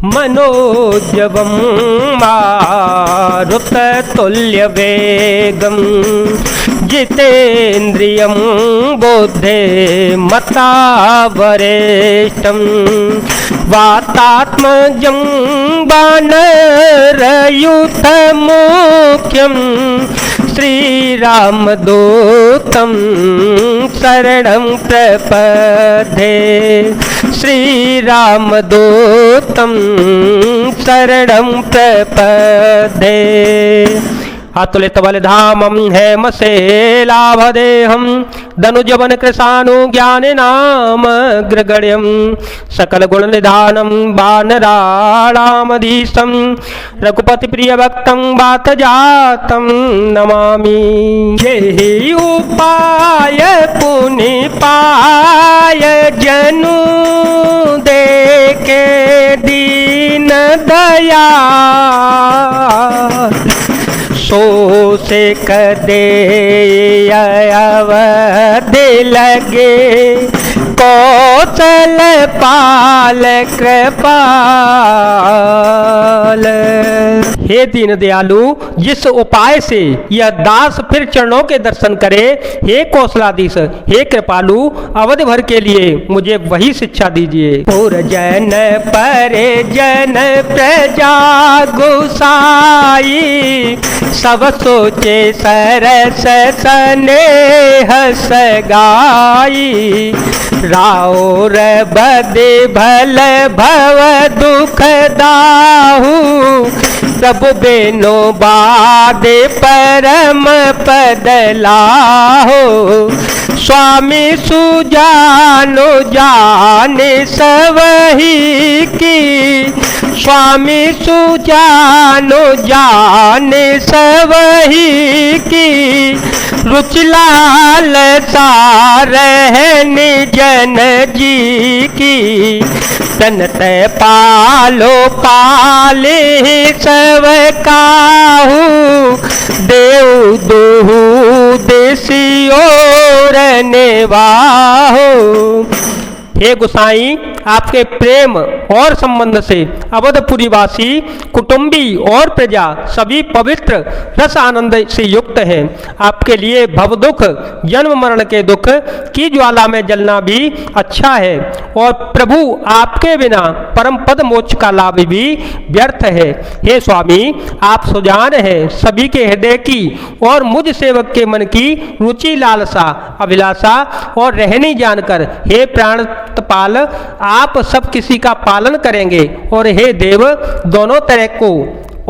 मनोजवं मारुततुल्यवेगं जितेन्द्रियं बुद्धिमतावरिष्ठं वातात्मजं वानरयूथमुख्यं श्रीरामदूतं शरणं प्रपद्ये श्रीरामदूतं शरणं प्रपद्ये। अतुलितबलधामं हेमशैलाभदेहं दनुजवन कृशानुज्ञानिनामग्रगण्यं सकलगुणनिधानं वानराणामधीशं रघुपतिप्रियभक्तं वातजातं नमामि। यही उपाय पुनिपाय जनु देखे दीन दया सो से कदे अवध लगे कौशल पाल कृपाल। हे दीन दयालु, जिस उपाय से यह दास फिर चरणों के दर्शन करे, हे कौशलाधीश, हे कृपालु, अवध भर के लिए मुझे वही शिक्षा दीजिए। और जन परिजन प्रजा गुसाई सब सोचे सरस स्नेह सगाई राउर बदे भल भव दुख दाहू प्रभु बेनो बादे परम पद लाहो स्वामी सुजानो जाने सवही की स्वामी सुजानो जाने सवही की रुचलाल सारहन जन जी की तनत पालो पाले सब काहू देव दोहू देसियो रनेवाहो। हे गोसाई, आपके प्रेम और संबंध से अवधपुरी वासी कुटुंबी और प्रजा सभी पवित्र रस आनंद से युक्त हैं। आपके लिए भव दुख जन्म मरण के दुख की ज्वाला में जलना भी अच्छा है और प्रभु आपके बिना परम पद मोक्ष का लाभ भी व्यर्थ है। हे स्वामी, आप सुजान हैं सभी के हृदय की और मुझ सेवक के मन की रुचि लालसा अभिलाषा और रहनी जानकर हे प्राण पाल आप सब किसी का पालन करेंगे और हे देव दोनों तरह को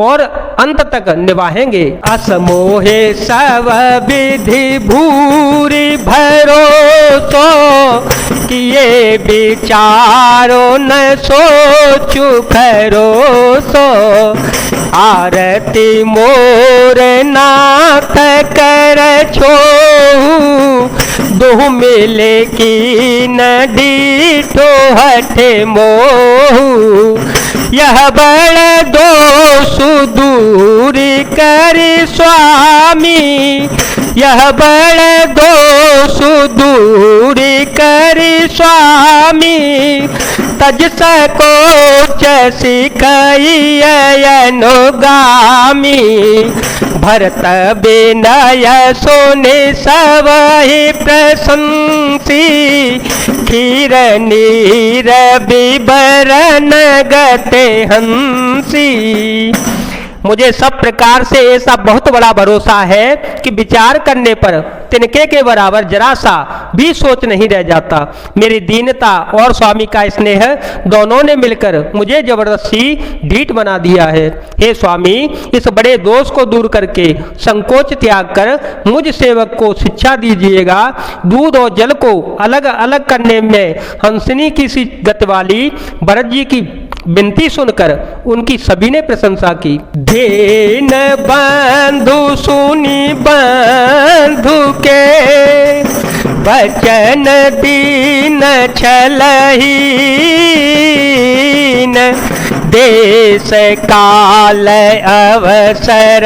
और अंत तक निभाएंगे। असमोहे सब विधि भूरी भरोसो किए विचारो न सोचु भरोसो आरती मोर नाथ कर छोहू दुह मिले की नडीठो हठे मोहू यह बड़ दोष दूर कर स्वामी यह बड़ दोष दूर कर स्वामी तज सकोच सिखई अनुगामी भरत विनय सोने सवहि प्रशंसी खीर नीर विवरण गते हंसी। मुझे सब प्रकार से ऐसा बहुत बड़ा भरोसा है कि विचार करने पर तिनके के बराबर जरा सा भी सोच नहीं रह जाता। मेरी दीनता और स्वामी का स्नेह दोनों ने मिलकर मुझे जबरदस्ती ढीठ बना दिया है। हे स्वामी, इस बड़े दोष को दूर करके संकोच त्याग कर मुझ सेवक को शिक्षा दीजिएगा। दूध और जल को अलग अलग करने में हंसनी की सी गत वाली भरत जी की विनती सुनकर उनकी सभी ने प्रशंसा की। दीन बंधु सुनी बंधु के वचन दीन छलहीन देश काल अवसर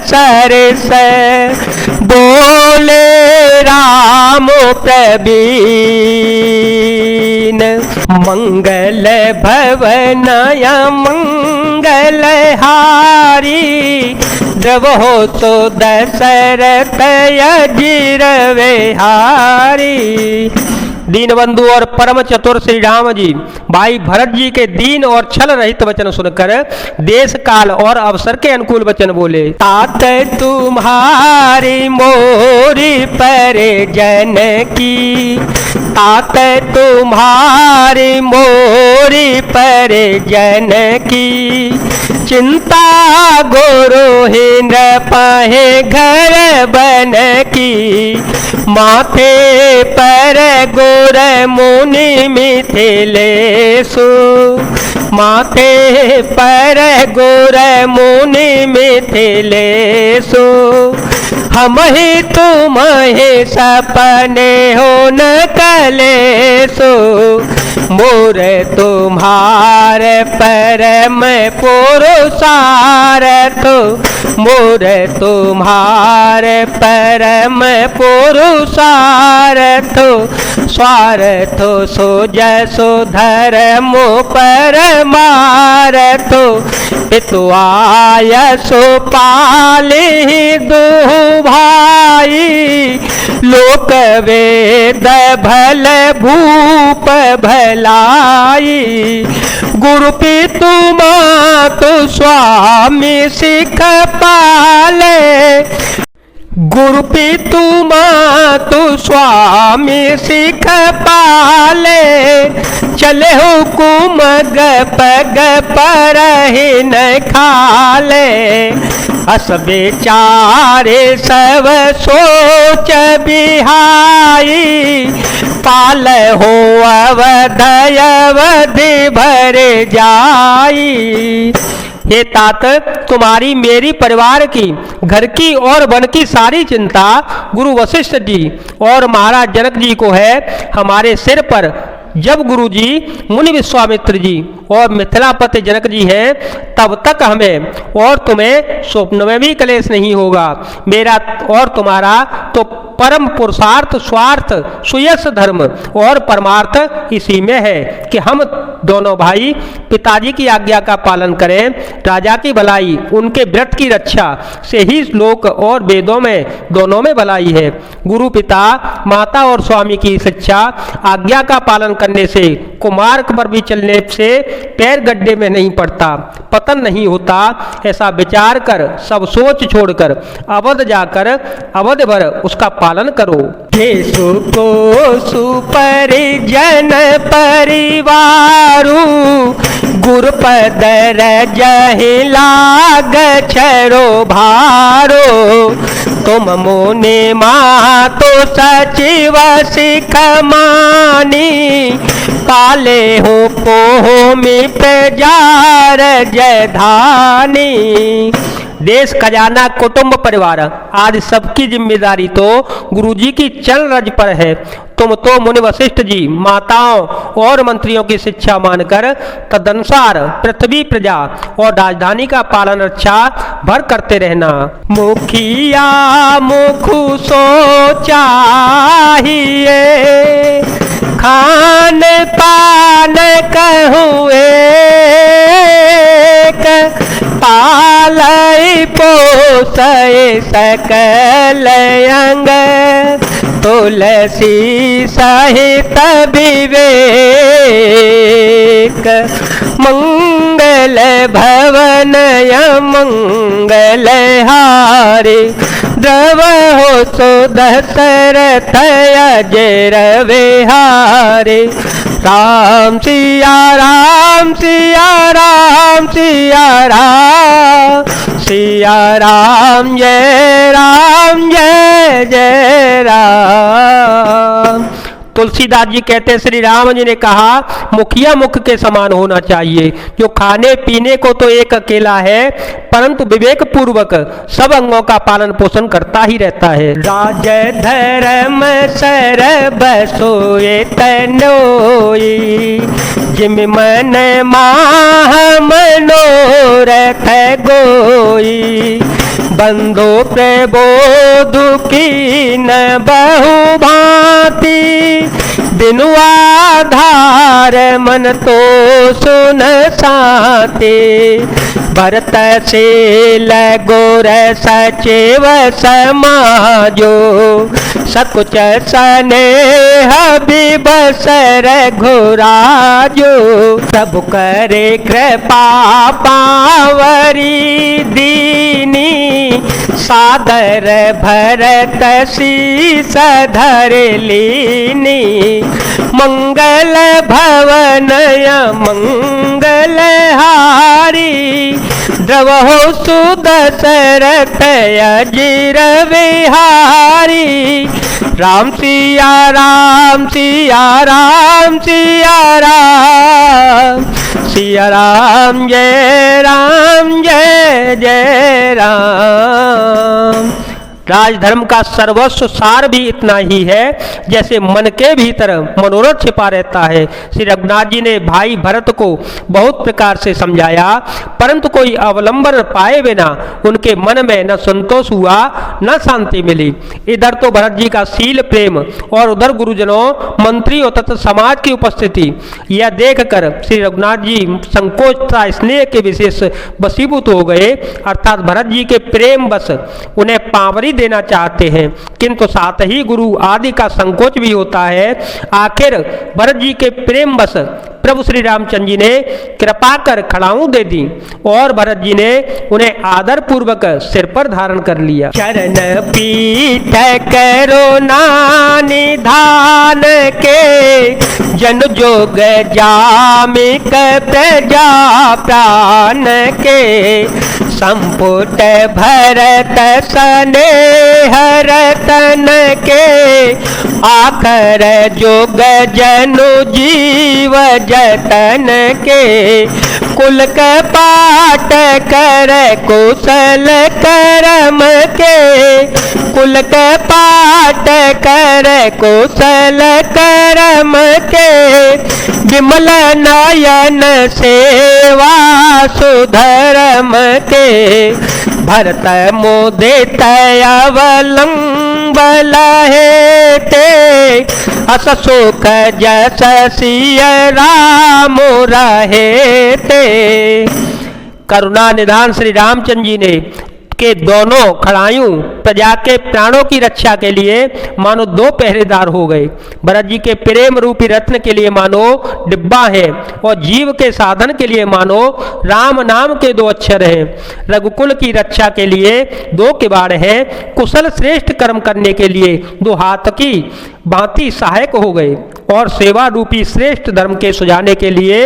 सरस बो बोले राम प्रवीण, मंगल भवनय मंगलहारी, द्रवहो तो दशरथ अजीर विहारी। दीनबंधु और परम चतुर श्री राम जी भाई भरत जी के दीन और छल रहित वचन सुनकर देश काल और अवसर के अनुकूल वचन बोले। तात तुम्हारी मोरी पर जन की, तात तुम्हारी मोरी पर जन की, चिंता गुरुहीन पाहे घर बन की, माथे पर गोर मुनि मिथिलेशु, माथे पर गोर मुनि मिथिलेशु, हम ही तुम ही सपने हो न कलेसो, मोर तुम्हारे परम पुरुषार्थ, मोर तुम्हारे परम पुरुषार्थ, स्वार्थ सो जसो धर्म परमार्थ, पितुआयसो पाली दो भाई, लोक वेद भल भूप भलाई, गुरु पितु मातु स्वामी सिख पाले, गुरु पितु मातु स्वामी सिख पाले, चले हुकुम गप गप रही न खाले, अस बेचारे सब सोच बिहाई, पाल हो अवधय अवधि भर जाई। हे तात, तुम्हारी मेरी परिवार की घर की और वन की सारी चिंता गुरु वशिष्ठ जी और महाराज जनक जी को है। हमारे सिर पर जब गुरु जी मुनि विश्वामित्र जी और मिथिलापति जनक जी हैं तब तक हमें और तुम्हें स्वप्न में भी क्लेश नहीं होगा। मेरा और तुम्हारा तो परम पुरुषार्थ स्वार्थ सुयश धर्म और परमार्थ इसी में है कि हम दोनों भाई पिताजी की आज्ञा का पालन करें। राजा की भलाई उनके व्रत की रक्षा से ही लोक और वेदों में दोनों में भलाई है। गुरु पिता माता और स्वामी की शिक्षा आज्ञा का पालन करने से कुमार्ग पर भी चलने से पैर गड्ढे में नहीं पड़ता, पतन नहीं होता। ऐसा विचार कर सब सोच छोड़कर अवध जाकर अवध भर उसका पालन करो। हे सुको सुपरिजन परिवारु, गुरुपद रजहि लाग छरो भारो, तुम मुनि मातु सचिव सिख मानी, पाले हो पोहो मिप जार जधानी। देश खजाना कुटुंब परिवार आदि सबकी जिम्मेदारी तो गुरुजी की चल रज पर है। तुम तो मुनि वशिष्ठ जी माताओं और मंत्रियों की शिक्षा मानकर तदनुसार पृथ्वी प्रजा और राजधानी का पालन रक्षा भर करते रहना। मुखिया मुखु सो चाहिए, खान पान कहुए, पालई पोसय सकल अंग, तुलसी सहित विवेक, मंगल भवनय मंगल हारे, द्रव हो सो दशरथ अजर विहारे। राम सिया राम सिया राम सिया राम, सिया राम जय जय राम। तुलसीदास जी कहते हैं श्री राम जी ने कहा मुखिया मुख के समान होना चाहिए, जो खाने पीने को तो एक अकेला है परंतु विवेक पूर्वक सब अंगों का पालन पोषण करता ही रहता है। राज धर्म सर्व सोए तनोई, जिम मन माह मनोरथ गोई, बंधो प्रबोध की न बहु भांति, बिनु आधार मन तो सुन साते। भरत शील गुर सचिव समाजो, सकुच स्नेह विबस रघुराजो। प्रभु करे कृपा पावरी दीनी, सादर भरत शीस धर लीनी। मंगल भवनय मंगल हारी, द्रवहु सुदशरथ अजिर विहारी। राम सिया राम सिया राम सिया राम, सिया राम जय जय राम। राजधर्म का सर्वस्व सार भी इतना ही है जैसे मन के भीतर मनोरथ छिपा रहता है। श्री रघुनाथ जी ने भाई भरत को बहुत प्रकार से समझाया, परंतु कोई अवलंबन पाए बिना उनके मन में न संतोष हुआ न शांति मिली। इधर तो भरत जी का शील प्रेम और उधर गुरुजनों, मंत्रियों तथा समाज की उपस्थिति, यह देखकर श्री रघुनाथ जी संकोच तथा स्नेह के विशेष वशीभूत हो गए। अर्थात भरत जी के प्रेम बस उन्हें पावरी देना चाहते हैं, किंतु साथ ही गुरु आदि का संकोच भी होता है। आखिर भरत जी के प्रेम बस प्रभु श्री रामचंद्र जी ने कृपा कर खड़ाऊं दे दी और भरत जी ने उन्हें आदर पूर्वक सिर पर धारण कर लिया। चरण पीठ करो निधान के, जन जोग जामिक प्रजा प्राण के। संपुट भरत स्नेह रतन के, आकर जोग जनु जीव जतन के। कुल कपाट कर कुशल करम के, कुल कपाट कर कुशल करम के। विमल नयन सेवा सुधर्म के, भरत मुदित अवलंबन हेते। अस सुख जस सिय राम रहेते। करुणा निधान श्री रामचंद्र जी ने के दोनों खड़ायूं प्रजा के प्राणों की रक्षा के लिए मानो दो पहरेदार हो गए। भरत जी के प्रेम रूपी रत्न के लिए मानो डिब्बा है और जीव के साधन के लिए मानो राम नाम के दो अक्षर हैं। रघुकुल की रक्षा के लिए दो किवाड़ हैं। कुशल श्रेष्ठ कर्म करने के लिए दो हाथ की भांति सहायक हो गए और सेवा रूपी श्रेष्ठ धर्म के सुझाने के लिए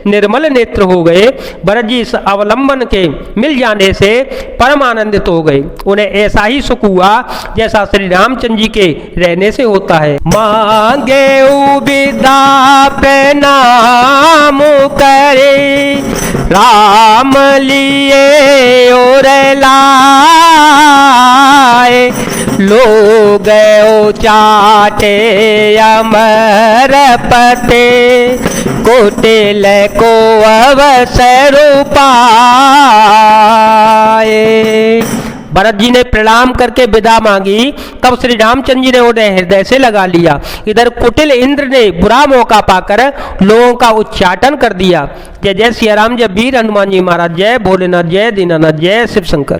निर्मल नेत्र हो गए। भरत जी इस अवलंबन के मिल जाने से परम आनंदित हो गए। उन्हें ऐसा ही सुख हुआ जैसा श्री रामचंद्र जी के रहने से होता है। मांगे विदा प्रणाम करे, राम लिए और लाए। लोग चाटे अमर पते, कोटिल को अवसर पाए। भरत जी ने प्रणाम करके विदा मांगी, तब श्री रामचंद्र जी ने उन्हें हृदय से लगा लिया। इधर कुटिल इंद्र ने बुरा मौका पाकर लोगों का उच्चाटन कर दिया। जय जय सिया राम, जय वीर हनुमान जी महाराज, जय भोलेनाथ, जय दीनानाथ, जय शिव शंकर।